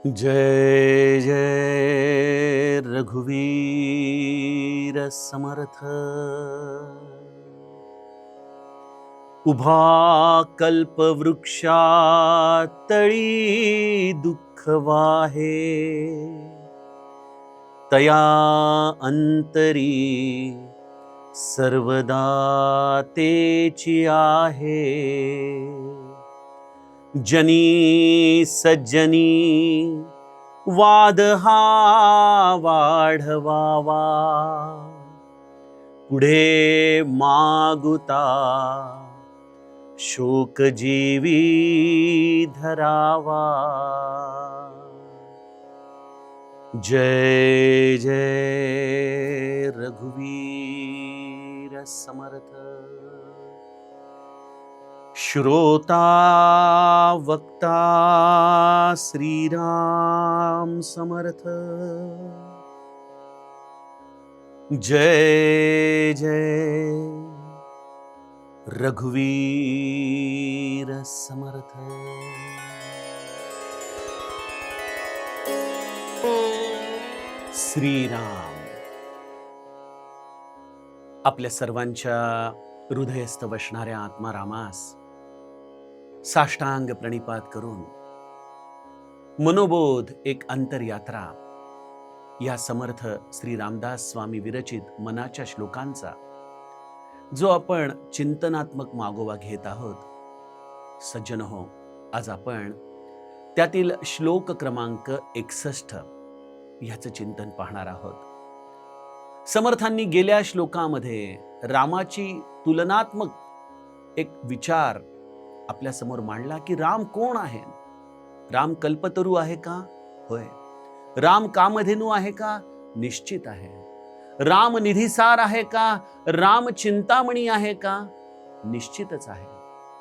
जय जय रघुवीर समर्थ। उभा कल्पवृक्षातळी दुःख वाहे, तया अंतरी सर्वदा तेची आहे। जनी सज्जनी वाद हा वाढवावा, पुढे मागुता शोक जीवी धरावा। जय जय रघुवीर समर्थ। श्रोता वक्ता श्रीराम समर्थ। जय जय रघुवीर समर्थ। श्रीराम आपल्या सर्वांच्या हृदयस्थ वसणाऱ्या आत्मा रामास साष्टांग प्रणिपात करून मनोबोध एक अंतरयात्रा या समर्थ श्री रामदास स्वामी विरचित मनाच्या श्लोकांचा जो आपण चिंतनात्मक मागोवा घेत आहोत। सज्जन हो, आज आपण त्यातील श्लोक क्रमांक 61 ह्याचं चिंतन पाहणार आहोत। समर्थांनी गेल्या श्लोकामध्ये रामाची तुलनात्मक एक विचार आपल्या समोर मांडला की राम कोण आहे? राम कल्पतरू आहे का? होय। राम कामधेनू आहे का? निश्चित आहे। राम निधीसार आहे का? राम चिंतामणी आहे का? निश्चितच आहे।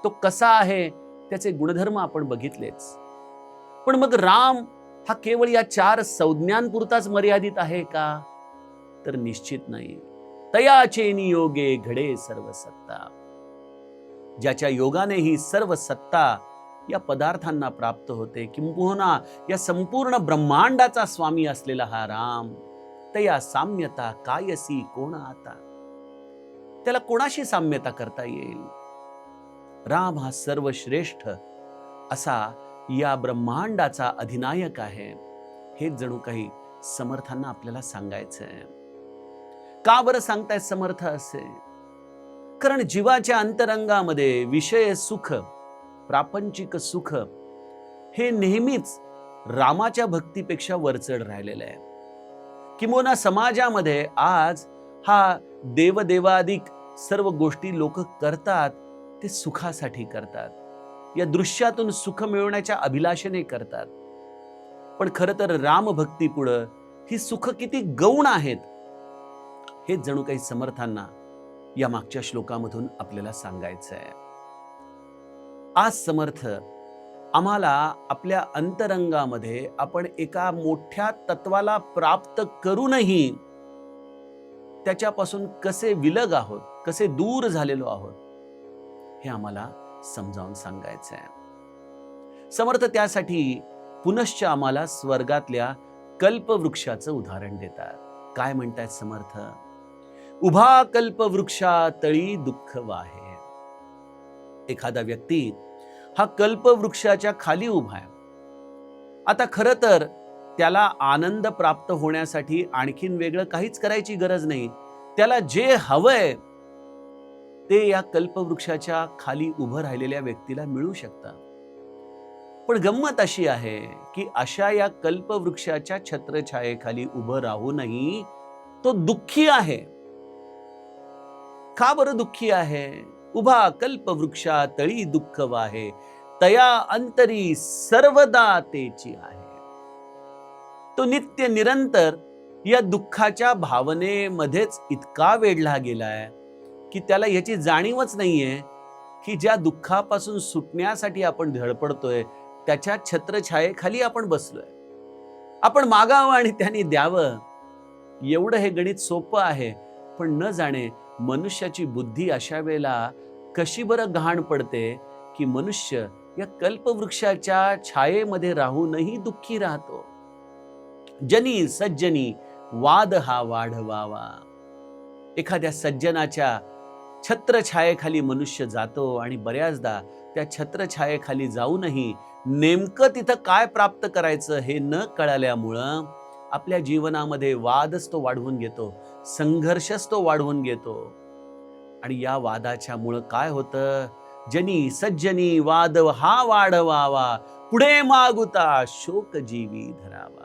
तो कसा आहे त्याचे गुणधर्म आपण बघितलेच। पण मग राम हा केवळ या 4 संज्ञांपुरताच मर्यादित आहे का? तर निश्चित नाही। तयाचे नियोगे घडे सर्व सत्ता, ज्याच्या योगाने ही सर्व सत्ता या पदार्थांना प्राप्त होते, किंबहुना या संपूर्ण ब्रह्मांडाचा स्वामी असलेला हा राम, तया साम्यता कायसी कोण आता? त्याला कोणाशी साम्यता करता येईल? राम हा सर्वश्रेष्ठ असा या ब्रह्मांडाचा अधिनायक आहे। हे जणू काही समर्थांना आपल्याला सांगायचं आहे। का बरं सांगतायत समर्थ असे? कारण जीवाच्या अंतरंगामध्ये विषय सुख, प्रापंचिक सुख हे नेहमीच रामाच्या भक्तीपेक्षा वरचढ राहिलेलं आहे। किंबहुना समाजामध्ये आज हा देवदेवादिक सर्व गोष्टी लोक करतात ते सुखासाठी करतात, या दृश्यातून सुख मिळवण्याच्या अभिलाषेने करतात। पण खरं तर रामभक्ती पुढे ही सुख किती गौण आहेत हे जणू काही समर्थांना या मागच्या श्लोकामधून आपल्याला सांगायचं आहे। आज समर्थ आम्हाला आपल्या अंतरंगामध्ये आपण एका मोठ्या तत्वाला प्राप्त करूनही त्याच्यापासून कसे विलग आहोत, कसे दूर झालेलो आहोत हे आम्हाला समजावून सांगायचं आहे। समर्थ त्यासाठी पुनश्च आम्हाला स्वर्गातल्या कल्पवृक्षाचं उदाहरण देतात। काय म्हणतायत समर्थ? उभा कल्पवृक्षातळी दुःख वाहे। एखादा व्यक्ती हा कल्पवृक्षाच्या खाली उभा आहे। आता खरं तर त्याला आनंद प्राप्त होण्यासाठी आणखीन वेगळं काहीच करायची गरज नाही। त्याला जे हवंय ते या कल्पवृक्षाच्या खाली उभं राहिलेल्या व्यक्तीला मिळू शकतं। पण गंमत अशी आहे की अशा या कल्पवृक्षाच्या छत्रछायेखाली उभं राहूनही तो दुःखी आहे। का बरं दुःखी आहे? उभा कल्पवृक्षातळी दुःख वाहे, तया अंतरी सर्वदा तेची आहे। तो नित्य निरंतर या दुःखाच्या भावनेमध्येच इतका वेढला गेलाय की त्याला याची जाणीवच नाहीये की ज्या दुःखापासून सुटण्यासाठी आपण धडपडतोय त्याच्या छत्रछायेखाली आपण बसलोय। आपण मागावं आणि त्यांनी द्यावं, एवढं हे गणित सोपं आहे। पण न जाणे मनुष्याची बुद्धी अशा वेळेला कशी बरं गहाण पडते की मनुष्य या कल्पवृक्षाच्या छायेमध्ये राहूनही दुःखी राहतो. जनी सज्जनी वाद हा वाढवावा. एखाद्या सज्जनाच्या छत्रछायेखाली मनुष्य जातो आणि बऱ्याचदा त्या छत्रछायेखाली जाऊनही नेमकं तिथं काय प्राप्त करायचं हे न कळल्यामुळं आपल्या जीवनामध्ये वादच तो वाढवून घेतो, संघर्षच तो वाढवून घेतो. आणि या वादाच्या मुळे काय होतं? जनी सज्जनी वाद हा वाढवावा, पुढे मागुता शोक जीवी धरावा.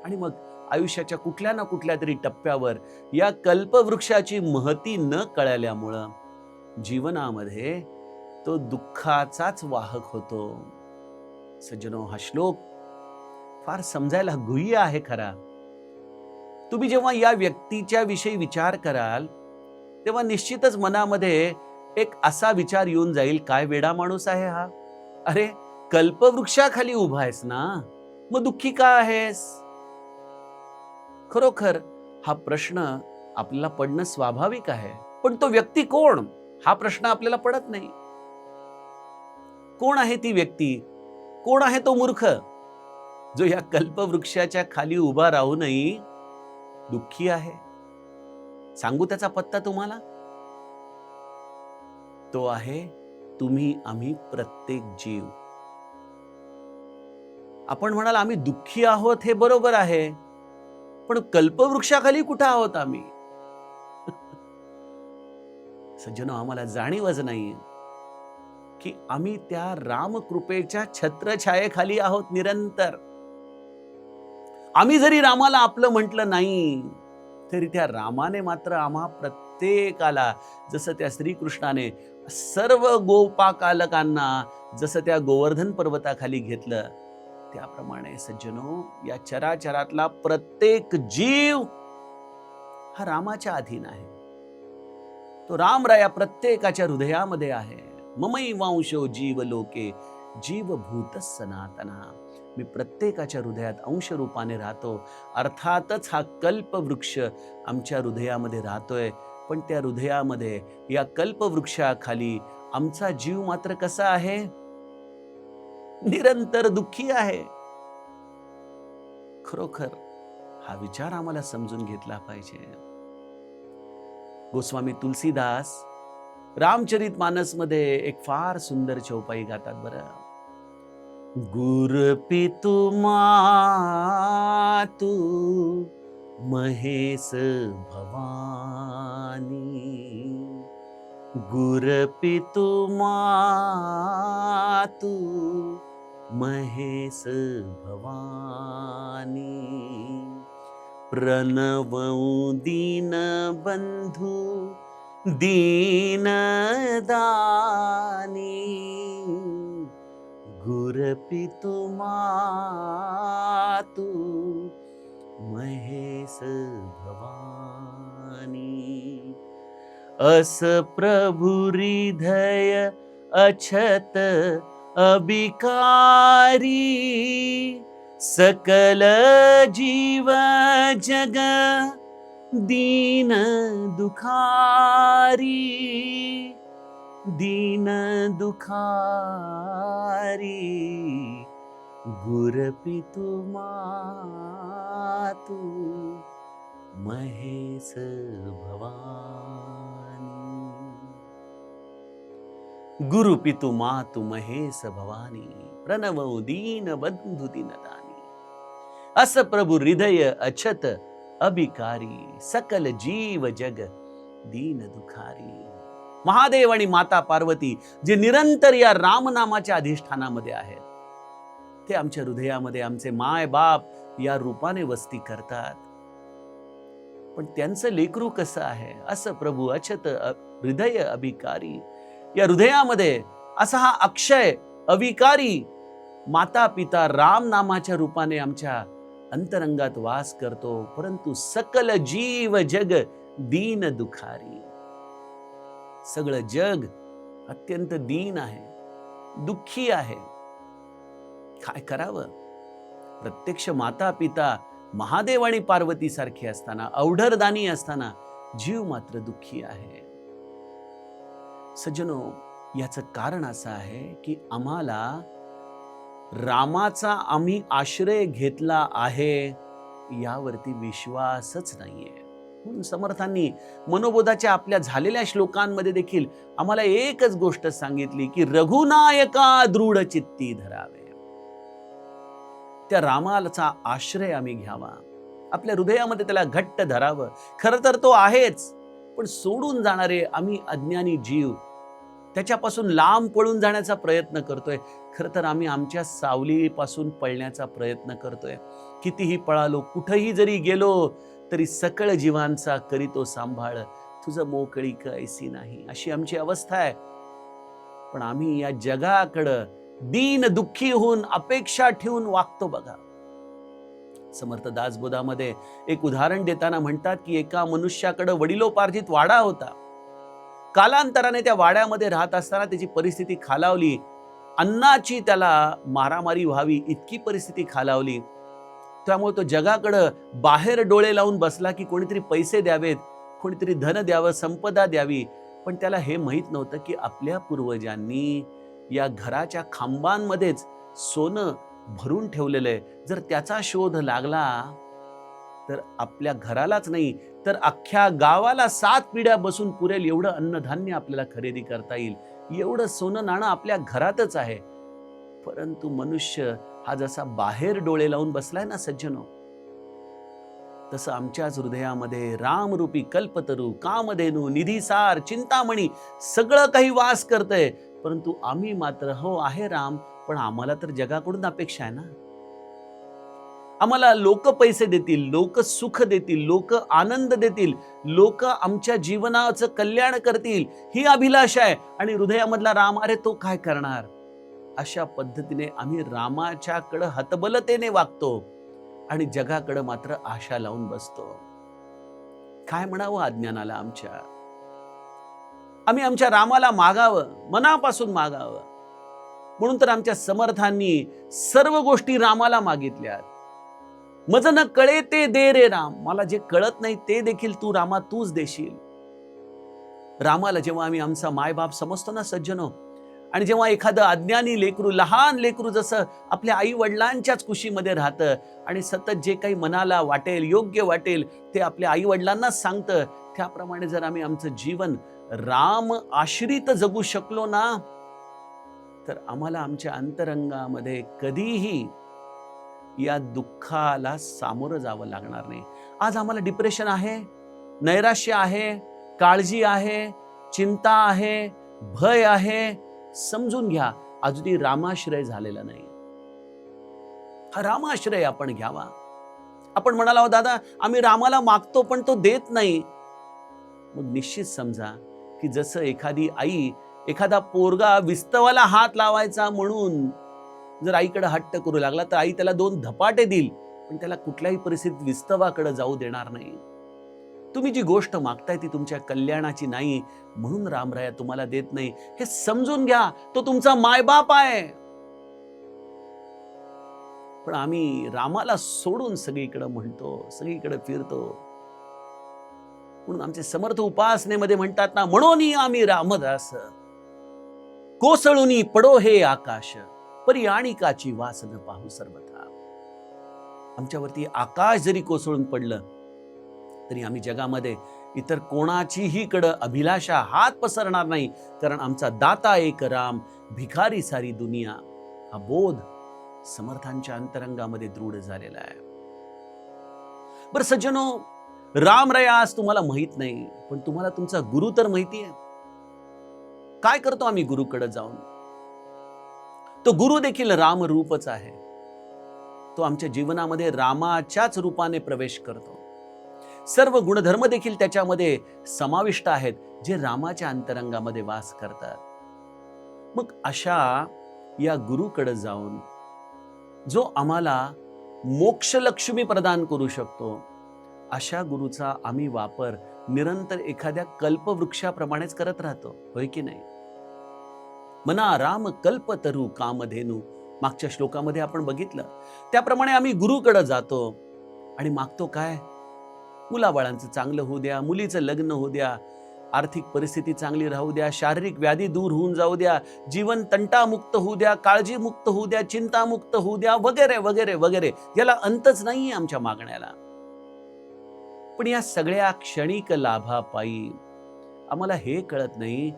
आणि मग आयुष्याच्या कुठल्या ना कुठल्या तरी टप्प्यावर या कल्पवृक्षाची महती न कळल्यामुळं जीवनामध्ये तो दुःखाचाच वाहक होतो. सज्जनो, हा श्लोक फार समजायला गुह्य आहे खरा. तुम्ही जेव्हा या व्यक्तीच्या विषयी विचार कराल तेव्हा निश्चितच मनामध्ये एक असा विचार येऊन जाईल, काय वेडा माणूस आहे हा. अरे, कल्पवृक्षाखाली उभा आहेस ना, मग दुःखी का आहेस? खरोखर हा प्रश्न आपल्याला पडणं स्वाभाविक आहे. पण तो व्यक्ती कोण, हा प्रश्न आपल्याला पडत नाही. कोण आहे ती व्यक्ती? कोण आहे तो मूर्ख जो या कल्पवृक्षाच्या खाली उभा राहूनही दुःखी आहे? सांगू त्याचा पत्ता तुम्हाला. तो आहे तुम्ही, आम्ही, प्रत्येक जीव. आपण म्हणाल आम्ही दुःखी आहोत, हे बरोबर आहे, पण कल्पवृक्षाखाली कुठं आहोत आम्ही? सज्जनो, आम्हाला जाणीवच नाही की आम्ही त्या रामकृपेच्या छत्रछायेखाली आहोत निरंतर. आम्ही जरी रामाला आपलं म्हटलं नाही तरी त्या रामाने मात्र आम्हा प्रत्येकाला, जसं त्या श्रीकृष्णाने सर्व गोपाकालकांना जसं त्या गोवर्धन पर्वताखाली घेतलं, त्याप्रमाणे सज्जनो, या चराचरातला प्रत्येक जीव हा रामाच्या अधीन आहे. तो रामराया प्रत्येकाच्या हृदयामध्ये आहे. ममैवांशो जीव लोके जीवभूत सनातना. मी प्रत्येकाच्या हृदयात अंश रूपाने राहतो. अर्थातच हा कल्पवृक्ष आमच्या हृदयामध्ये राहतोय, पण त्या हृदयामध्ये या कल्पवृक्षाखाली आमचा जीव मात्र कसा आहे? निरंतर दुःखी आहे. खरोखर हा विचार आम्हाला समजून घेतला पाहिजे. गोस्वामी तुलसीदास रामचरितमानस मध्ये एक फार सुंदर चौपाई गातात बरं. गुर पितु मातु महेश भवानी. गुर पितु मातु महेश भवानी. प्रणवं दीन बंधु दीन दानी. गुर पितु मातु महेश भवानी. अस प्रभु हृदय अछत अबिकारी. सकल जीव जग दीन दुखारी. दीन दुखारी. गुर पितु मातु महेश भवानी. गुरु पितु मातु महेश भवानी. प्रणवं दीन बंधु दीनदानी. अस प्रभु हृदय अछत अबिकारी. सकल जीव जग दीन दुखारी. महादेव आणि माता पार्वती जे निरंतर या रामनामाच्या अधिष्ठानामध्ये आहेत, ते आमच्या हृदयामध्ये आमचे माय बाप या रूपाने वस्ती करतात. पण त्यांचं लेकरू कसं आहे? असं प्रभू अछत हृदय अभिकारी. या हृदयामध्ये असा हा अक्षय अविकारी माता पिता राम नामाच्या रूपाने आमच्या अंतरंगात वास करतो. परंतु सकल जीव जग दीन दुखारी. सगळं जग अत्यंत दीन आहे, दुःखी आहे. काय करावं? प्रत्यक्ष माता पिता महादेव आणि पार्वती सारखे असताना, अवढरदानी असताना जीव मात्र दुःखी आहे. सज्जनो, याचं कारण असं आहे की आम्हाला रामाचा आम्ही आश्रय घेतला आहे यावरती विश्वासच नाहीये. म्हणून समर्थांनी मनोबोधाच्या आपल्या झालेल्या श्लोकांमध्ये देखील आम्हाला एकच गोष्ट सांगितली की रघुनायका दृढ चित्ती धरावे. त्या रामाचा आश्रय आम्ही घ्यावा, आपल्या हृदयामध्ये त्याला घट्ट धरावं. खरं तर तो आहेच, पण सोडून जाणारे आम्ही अज्ञानी जीव त्याच्यापासून लांब पळून जाण्याचा प्रयत्न करतोय. खरं तर आम्ही आमच्या सावलीपासून पळण्याचा प्रयत्न करतोय. कितीही पळालो, कुठेही जरी गेलो तरी सकळ जीवांचा करीतो सांभाळ, तुझं मोकळी कैसी नाही, अशी आमची अवस्था आहे. पण आम्ही या जगाकडं दीन दुःखी होऊन अपेक्षा ठेवून वागतो बघा. समर्थ दासबोधामध्ये एक उदाहरण देताना म्हणतात की एका मनुष्याकडे वडिलोपार्जित वाडा होता. कालांतराने त्या वाड्यामध्ये राहत असताना त्याची परिस्थिती खालावली. अन्नाची त्याला मारामारी व्हावी इतकी परिस्थिती खालावली. त्यामुळे तो जगाकडे बाहेर डोळे लावून बसला की कोणीतरी पैसे द्यावेत, कोणीतरी धन द्यावं, संपदा द्यावी. पण त्याला हे माहित नव्हतं की आपल्या पूर्वजांनी या घराच्या खांबांमध्येच सोनं भरून ठेवलेलं आहे. जर त्याचा शोध लागला तर आपल्या घरालाच नाही तर अख्ख्या गावाला 7 पिढ्या बसून पुरेल एवढं अन्नधान्य आपल्याला खरेदी करता येईल. एवढं सोनं नाणं आपल्या घरातच आहे. परंतु मनुष्य हा जसा बाहेर डोळे लावून बसलाय ना सज्जनो, तसं आमच्याच हृदयामध्ये रामरूपी कल्पतरू, कामधेनू, निधीसार, चिंतामणी सगळं काही वास करतंय. परंतु आम्ही मात्र हो आहे राम, पण आम्हाला तर जगाकडून अपेक्षा आहे ना. आम्हाला लोक पैसे देतील, लोक सुख देतील, लोक आनंद देतील, लोक आमच्या जीवनाचं कल्याण करतील ही अभिलाषा आहे. आणि हृदयामधला राम, अरे तो काय करणार? अशा पद्धतीने आम्ही रामाच्याकडे हतबलतेने वागतो आणि जगाकडे मात्र आशा लावून बसतो. काय म्हणावं अज्ञानाला आमच्या? आम्ही आमच्या रामाला मागावं, मनापासून मागावं. म्हणून तर आमच्या समर्थांनी सर्व गोष्टी रामाला मागितल्यात. मज न कळे ते दे रे राम, मला जे कळत नाही ते देखील तू रामा तूच देशील. रामाला जेव्हा आम्ही आमचा मायबाप समजतो ना सज्जनो, आणि जेव्हा एखादं अज्ञानी लेकरू, लहान लेकरू जसं आपल्या आई वडिलांच्याच कुशीमध्ये राहतं आणि सतत जे काही मनाला वाटेल, योग्य वाटेल ते आपल्या आई वडिलांनाच सांगतं, त्याप्रमाणे जर आम्ही आमचं जीवन राम आश्रित जगू शकलो ना, तर आम्हाला आमच्या अंतरंगामध्ये कधीही या दुःखाला सामोरं जावं लागणार नाही. आज आम्हाला डिप्रेशन आहे, नैराश्य आहे, काळजी आहे, चिंता आहे, भय आहे. समजून घ्या, अजूनही रामाश्रय झालेला नाही. हा रामाश्रय आपण घ्यावा. आपण म्हणाला, दादा आम्ही रामाला मागतो पण तो देत नाही. मग निश्चित समजा की जसं एखादी आई, एखादा पोरगा विस्तवाला हात लावायचा म्हणून जर आईकडे हट्ट करू लागला तर आई त्याला 2 धपाटे देईल, पण त्याला कुठल्याही परिस्थितीत विस्तवाकडे जाऊ देणार नाही. तुम्ही जी गोष्ट मागताय ती तुमच्या कल्याणाची नाही, म्हणून रामराया तुम्हाला देत नाही हे समजून घ्या. तो तुमचा मायबाप आहे. पण आम्ही रामाला सोडून सगळीकडे म्हणतो, सगळीकडे फिरतो. म्हणून आमचे समर्थ उपासनेमध्ये म्हणतात ना, म्हणून आम्ही रामदास कोसळूनी पडो हे आकाश, परी आणिकाची वास न पाहू सर्वथा. आमच्यावरती आकाश जरी कोसळून पडलं तरी आम्ही जगामध्ये इतर कोणाचीही कडे अभिलाषा हात पसरणार नाही, कारण आमचा दाता एक राम, भिकारी सारी दुनिया. हा बोध समर्थांच्या अंतरंगामध्ये दृढ झालेला आहे. बरं सज्जनो, रामराया आज तुम्हाला माहित नाही, पण तुम्हाला तुमचा गुरु तर माहिती आहे. काय करतो आम्ही गुरुकडे जाऊन? तो गुरु देखील राम रूपच आहे. तो आमच्या जीवनामध्ये रामाच्याच रूपाने प्रवेश करतो. सर्व गुणधर्म देखील त्याच्यामध्ये समाविष्ट आहेत जे रामाच्या अंतरंगामध्ये वास करतात. मग अशा या गुरुकडे जाऊन जो आम्हाला मोक्षलक्ष्मी प्रदान करू शकतो, अशा गुरुचा आम्ही वापर निरंतर एखाद्या कल्पवृक्षाप्रमाणेच करत राहतो, होय की नाही? मना राम कल्पतरू कामधेनू, मागच्या श्लोकामध्ये आपण बघितलं त्याप्रमाणे आम्ही गुरुकडे जातो आणि मागतो काय? मुलाबाळांचं चांगलं होऊ द्या, मुलीचं लग्न होऊ द्या, आर्थिक परिस्थिती चांगली राहू द्या, शारीरिक व्याधी दूर होऊन जाऊ द्या, जीवन तंटामुक्त होऊ द्या, काळजीमुक्त होऊ द्या, चिंतामुक्त होऊ द्या, वगैरे वगैरे वगैरे. याला अंतच नाहीये आमच्या मागण्याला. पण या सगळ्या क्षणिक लाभापायी आम्हाला हे कळत नाही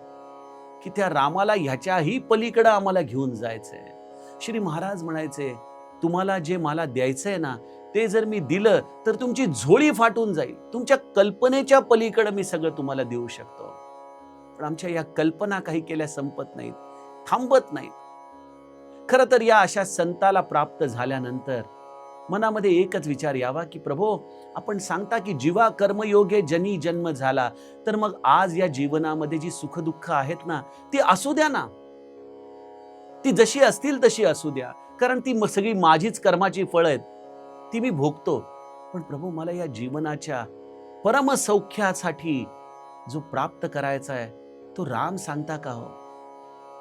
की त्या रामाला ह्याच्याही पलीकडे आम्हाला घेऊन जायचंय. श्री महाराज म्हणायचे, तुम्हाला जे मला द्यायचंय ना, ते जर मी दिलं तर तुमची झोळी फाटून जाईल. तुमच्या कल्पनेच्या पलीकडे मी सगळं तुम्हाला देऊ शकतो. पण आमच्या या कल्पना काही केल्या संपत नाहीत, थांबत नाहीत. खरं तर या अशा संताला प्राप्त झाल्यानंतर मनामध्ये एकच विचार यावा की प्रभो, आपण सांगता की जीवा कर्मयोगे जनी जन्म झाला, तर मग आज या जीवनामध्ये जी सुखदुःख आहेत ना, ती असू द्या ना. ती जशी असतील तशी असू द्या, कारण ती सगळी माझीच कर्माची फळं आहेत, ती मी भोगतो. पण प्रभू, मला या जीवनाच्या परमसौख्यासाठी जो प्राप्त करायचा आहे तो राम सांगता का हो?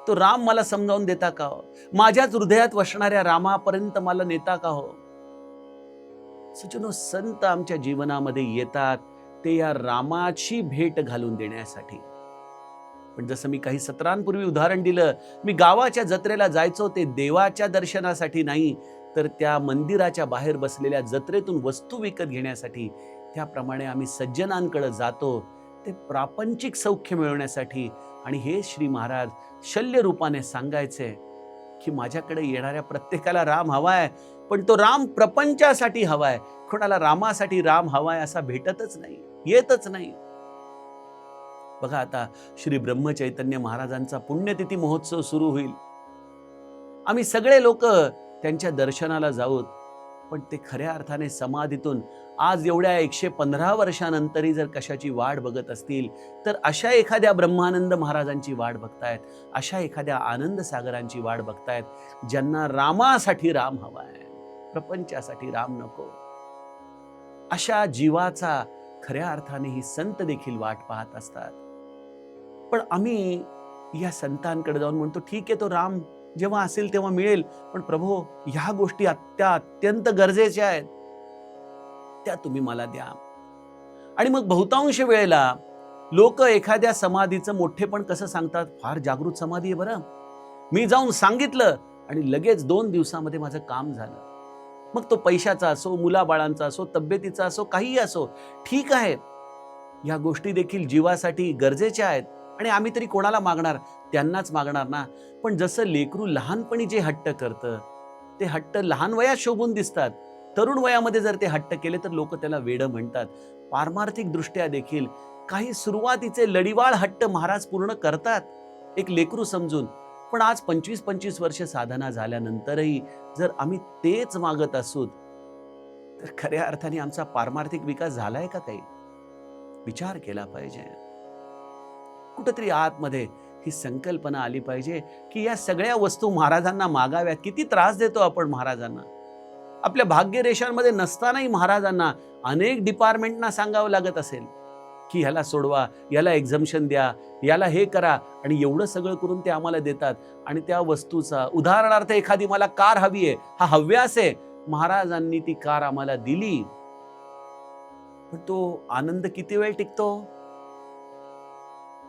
तो राम मला समजावून देता का हो? माझ्याच हृदयात वसणाऱ्या रामापर्यंत मला नेता का हो? सज्जनो, संत आमच्या जीवनामध्ये येतात ते या रामाची भेट घालून देण्यासाठी. पण जसं मी काही सत्रांपूर्वी उदाहरण दिलं, मी गावाच्या जत्रेला जायचो ते देवाच्या दर्शनासाठी नाही, तर त्या मंदिराच्या बाहेर बसलेल्या जत्रेतून वस्तू विकत घेण्यासाठी. त्याप्रमाणे आम्ही सज्जनांकडे जातो ते प्रापंचिक सौख्य मिळवण्यासाठी. आणि हे श्री महाराज शल्य रूपाने सांगायचे की माझ्याकडे येणाऱ्या प्रत्येकाला राम हवाय, पण तो राम प्रपंचासाठी हवाय. कोणाला रामासाठी राम हवाय असा भेटतच नाही, येतच नाही. बघा, आता श्री ब्रह्मचैतन्य महाराजांचा पुण्यतिथी महोत्सव सुरू होईल. आम्ही सगळे लोक त्यांच्या दर्शनाला जाऊत. पण ते खऱ्या अर्थाने समाधीतून आज एवढ्या 115 वर्षानंतरही जर कशाची वाट बघत असतील, तर अशा एखाद्या ब्रह्मानंद महाराजांची वाट बघतायत, अशा एखाद्या आनंद सागरांची वाट बघतायत, ज्यांना रामासाठी राम हवाय, प्रपंचासाठी राम नको. अशा जीवाचा खऱ्या अर्थाने ही संत देखील वाट पाहत असतात. पण आम्ही या संतांकडे जाऊन म्हणतो, ठीक आहे, तो राम जेव्हा असेल तेव्हा मिळेल, पण प्रभू, ह्या गोष्टी अत्यंत गरजेच्या आहेत, त्या तुम्ही मला द्या. आणि मग बहुतांश वेळेला लोक एखाद्या समाधीचं मोठेपण कसं सांगतात, फार जागृत समाधी आहे बरं, मी जाऊन सांगितलं आणि लगेच 2 दिवसामध्ये माझं काम झालं. मग तो पैशाचा असो, मुलाबाळांचा असो, तब्येतीचा असो, काहीही असो, ठीक आहे, या गोष्टी देखील जीवासाठी गरजेच्या आहेत. आणि आम्ही तरी कोणाला मागणार? त्यांनाच मागणार ना. पण जसं लेकरू लहानपणी जे हट्ट करतं, ते हट्ट लहान वयात शोभून दिसतात. तरुण वयामध्ये जर ते हट्ट केले तर लोक त्याला वेडं म्हणतात. पारमार्थिक दृष्ट्या देखील काही सुरुवातीचे लढीवाळ हट्ट महाराज पूर्ण करतात, एक लेकरू समजून. पण आज 25-25 वर्ष साधना झाल्यानंतरही जर आम्ही तेच मागत असू, तर खऱ्या अर्थाने आमचा पारमार्थिक विकास झालाय का? काही विचार केला पाहिजे. कुठेतरी आतमध्ये ही संकल्पना आली पाहिजे की या सगळ्या वस्तू महाराजांना मागाव्यात. किती त्रास देतो आपण महाराजांना. आपल्या भाग्यरेषांमध्ये नसतानाही महाराजांना अनेक डिपार्टमेंटना सांगावं लागत असेल की ह्याला सोडवा, याला एक्झम्पशन द्या, याला हे करा, आणि एवढं सगळं करून ते आम्हाला देतात. आणि त्या वस्तूचा, उदाहरणार्थ एखादी मला कार हवी आहे, हा हव्यास आहे, महाराजांनी ती कार आम्हाला दिली, पण तो आनंद किती वेळ टिकतो?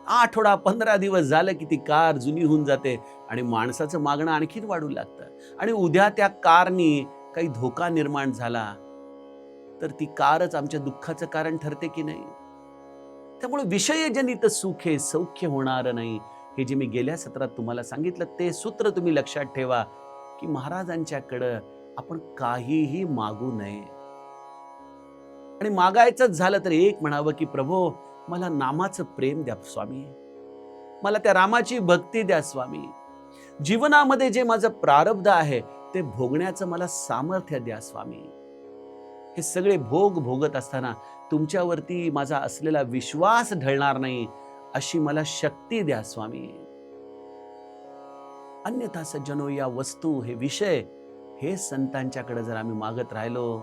आठवडा 15 दिवस झालं की ती कार जुनी होऊन जाते आणि माणसाचं मागणं आणखीन वाढू लागतं. आणि उद्या त्या कारनी काही धोका निर्माण झाला तर ती कारच आमच्या दुःखाचं कारण ठरते की नाही? त्यामुळे विषयजनित सुखे सौख्य होणार नाही. हे जे मी गेल्या सत्रात तुम्हाला सांगितलं ते सूत्र तुम्ही लक्षात ठेवा की महाराजांच्याकडं आपण काहीही मागू नये. आणि मागायचंच झालं तर एक म्हणावं की प्रभो, मला नामाचं प्रेम द्या स्वामी, मला त्या रामाची भक्ती द्या स्वामी, जीवनामध्ये जे माझं प्रारब्ध आहे ते भोगण्याचं मला सामर्थ्य द्या स्वामी. हे सगळे भोग भोगत असताना तुमच्यावरती माझा असलेला विश्वास ढळणार नाही अशी मला शक्ती द्या स्वामी. अन्यथा सज्जनो, या वस्तू, हे विषय, हे संतांच्याकडे जर आम्ही मागत राहिलो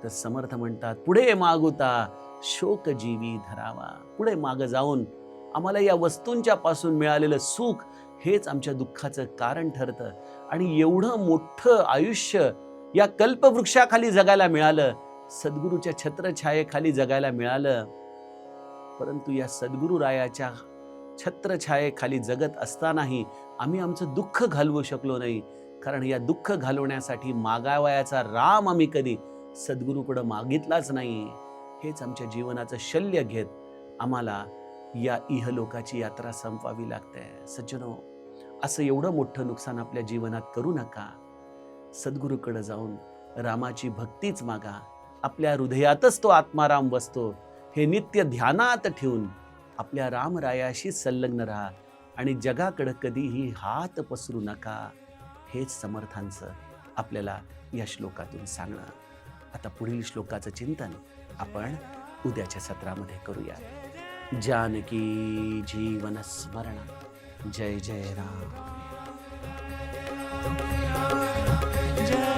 तर समर्थ म्हणतात, पुढे मागुता शोक जीवी धरावा. पुढे माग जाऊन आम्हाला या वस्तूंच्या पासून मिळालेलं सुख हेच आमच्या दुःखाचं कारण ठरतं. आणि एवढं मोठं आयुष्य या कल्पवृक्षाखाली जगायला मिळालं, सद्गुरूच्या छत्रछायेखाली जगायला मिळालं, परंतु या सद्गुरू रायाच्या छत्रछायेखाली जगत असतानाही आम्ही आमचं दुःख घालवू शकलो नाही, कारण या दुःख घालवण्यासाठी मागावयाचा राम आम्ही कधी सद्गुरूकडे मागितलाच नाही. हेच आमच्या जीवनाचं शल्य घेत आम्हाला या इहलोकाची यात्रा संपवावी लागते. सज्जनो, असं एवढं मोठं नुकसान आपल्या जीवनात करू नका. सद्गुरूकडे जाऊन रामाची भक्तीच मागा. आपल्या हृदयातच तो आत्माराम बसतो. हे नित्य ध्यानात ठेवून आपल्या रामरायाशी संलग्न राहा आणि जगाकडे कधीही हात पसरू नका. हेच समर्थांचं आपल्याला या श्लोकातून सांगणं. आता पुढील श्लोकाचं चिंतन आपण उद्याच्या सत्रामध्ये करूया. जानकी जीवन स्मरण. जय जय राम. जय